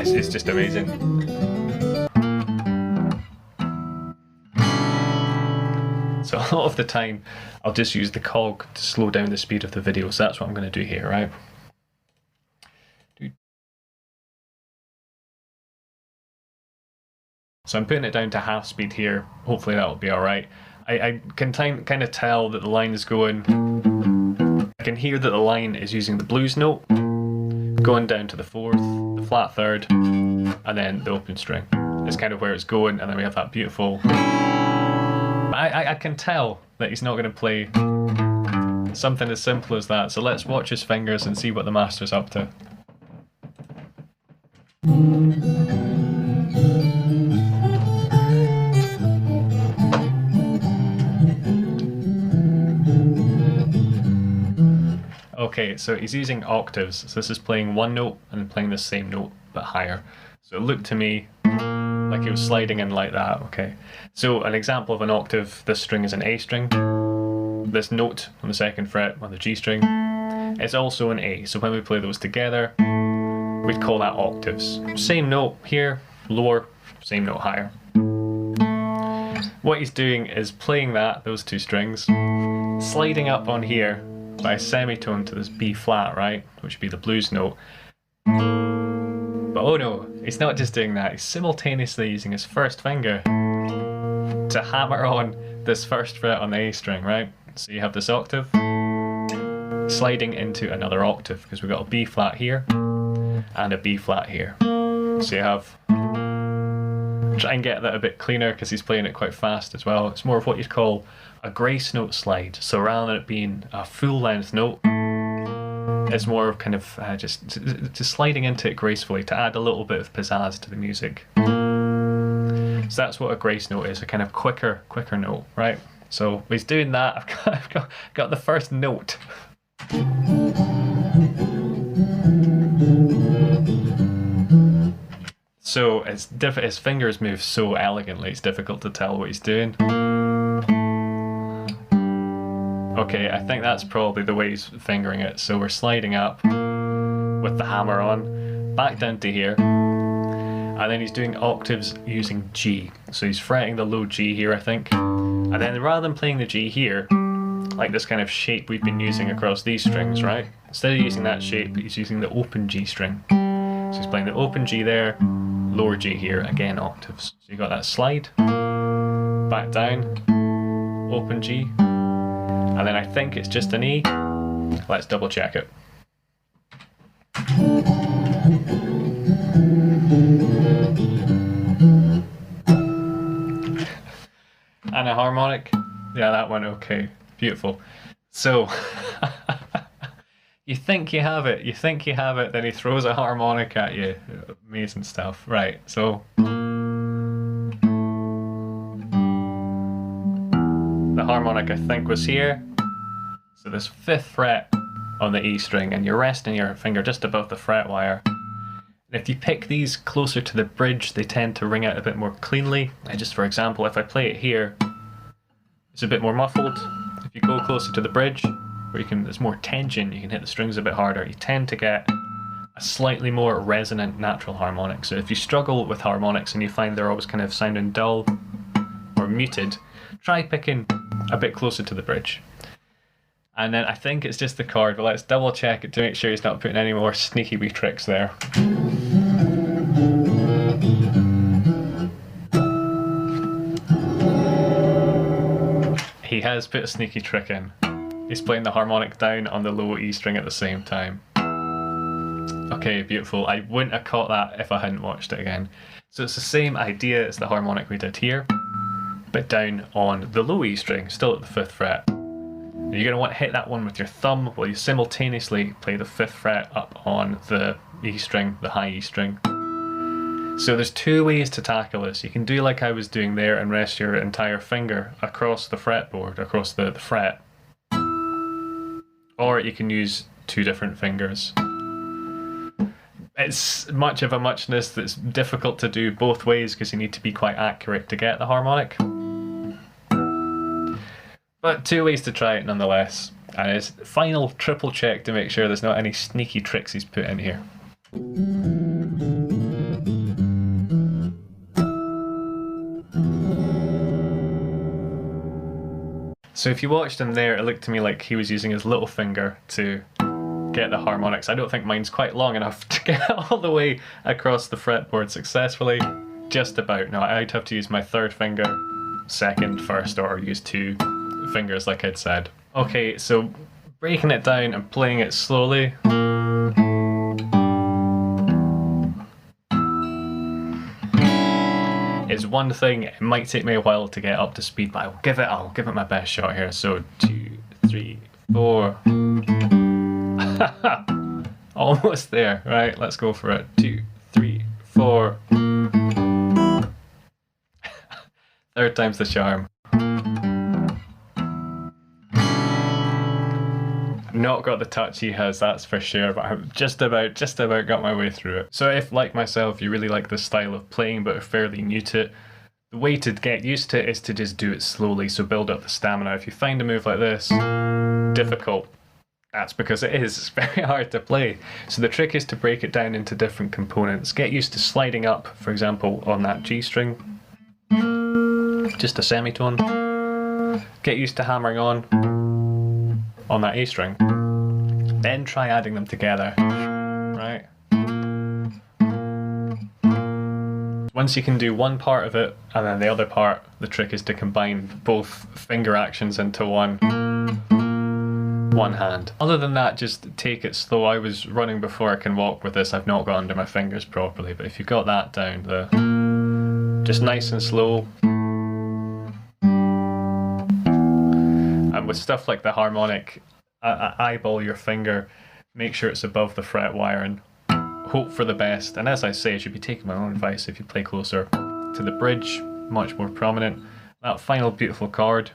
It's just amazing. So a lot of the time I'll just use the cog to slow down the speed of the video, so that's what I'm going to do here, right? So I'm putting it down to half speed here. Hopefully that'll be alright. I can kind of tell that the line is going. I can hear that the line is using the blues note, going down to the fourth, the flat third, and then the open string. It's kind of where it's going, and then we have that beautiful. I can tell that he's not going to play something as simple as that. So let's watch his fingers and see what the master's up to. Okay, so he's using octaves. So this is playing one note and playing the same note but higher. So it looked to me like he was sliding in like that. Okay, so an example of an octave, this string is an A string. This note on the second fret on the G string is also an A. So when we play those together, we'd call that octaves. Same note here, lower, same note higher. What he's doing is playing those two strings, sliding up on here by a semitone to this B flat, right? Which would be the blues note. But oh no, he's not just doing that, he's simultaneously using his first finger to hammer on this first fret on the A string, right? So you have this octave sliding into another octave because we've got a B flat here and a B flat here. So you have, try and get that a bit cleaner because he's playing it quite fast as well. It's more of what you'd call a grace note slide. So rather than it being a full length note, it's more of kind of just sliding into it gracefully to add a little bit of pizzazz to the music. So that's what a grace note is, a kind of quicker note, right? So he's doing that. I've got the first note. So his fingers move so elegantly, it's difficult to tell what he's doing. Okay, I think that's probably the way he's fingering it. So we're sliding up with the hammer on, back down to here, and then he's doing octaves using G. So he's fretting the low G here, I think. And then rather than playing the G here, like this kind of shape we've been using across these strings, right? Instead of using that shape, he's using the open G string. So he's playing the open G there, lower G here, again octaves. So you got that slide, back down, open G, and then I think it's just an E. Let's double check it. And a harmonic. Yeah, that one, okay. Beautiful. So, you think you have it, then he throws a harmonic at you. Amazing stuff. Right, so the harmonic I think was here. So this 5th fret on the E string, and you're resting your finger just above the fret wire. And if you pick these closer to the bridge, they tend to ring out a bit more cleanly. Just for example, if I play it here, it's a bit more muffled. If you go closer to the bridge, where there's more tension, you can hit the strings a bit harder, you tend to get a slightly more resonant natural harmonic. So if you struggle with harmonics and you find they're always kind of sounding dull or muted, try picking a bit closer to the bridge. And then I think it's just the chord, but let's double check it to make sure he's not putting any more sneaky wee tricks there. He has put a sneaky trick in. He's playing the harmonic down on the low E string at the same time. Okay, beautiful. I wouldn't have caught that if I hadn't watched it again. So it's the same idea as the harmonic we did here, but down on the low E string, still at the 5th fret. You're going to want to hit that one with your thumb while you simultaneously play the 5th fret up on the E string, the high E string. So there's two ways to tackle this. You can do like I was doing there and rest your entire finger across the fretboard, across the fret. Or you can use two different fingers. It's much of a muchness that's difficult to do both ways because you need to be quite accurate to get the harmonic. But two ways to try it nonetheless. And it's final triple check to make sure there's not any sneaky tricks he's put in here. So if you watched him there, it looked to me like he was using his little finger to get the harmonics. I don't think mine's quite long enough to get all the way across the fretboard successfully. Just about. No, I'd have to use my third finger, second, first, or use two fingers like I'd said. Okay, so breaking it down and playing it slowly. Is one thing. It might take me a while to get up to speed, but I'll give it my best shot here. So 2, 3, 4. Almost there. Right, let's go for it. 2, 3, 4. Third time's the charm. Not got the touch he has, that's for sure, but I've just about got my way through it. So if, like myself, you really like this style of playing but are fairly new to it, the way to get used to it is to just do it slowly, so build up the stamina. If you find a move like this difficult, that's because it is. It's very hard to play. So the trick is to break it down into different components. Get used to sliding up, for example, on that G string, just a semitone. Get used to hammering on that A string. Then try adding them together, right? Once you can do one part of it and then the other part, the trick is to combine both finger actions into one hand. Other than that, just take it slow. I was running before I can walk with this. I've not got under my fingers properly, but if you got that down, just nice and slow. And with stuff like the harmonic, eyeball your finger, make sure it's above the fret wire and hope for the best. And as I say, I should be taking my own advice if you play closer to the bridge, much more prominent. That final beautiful chord,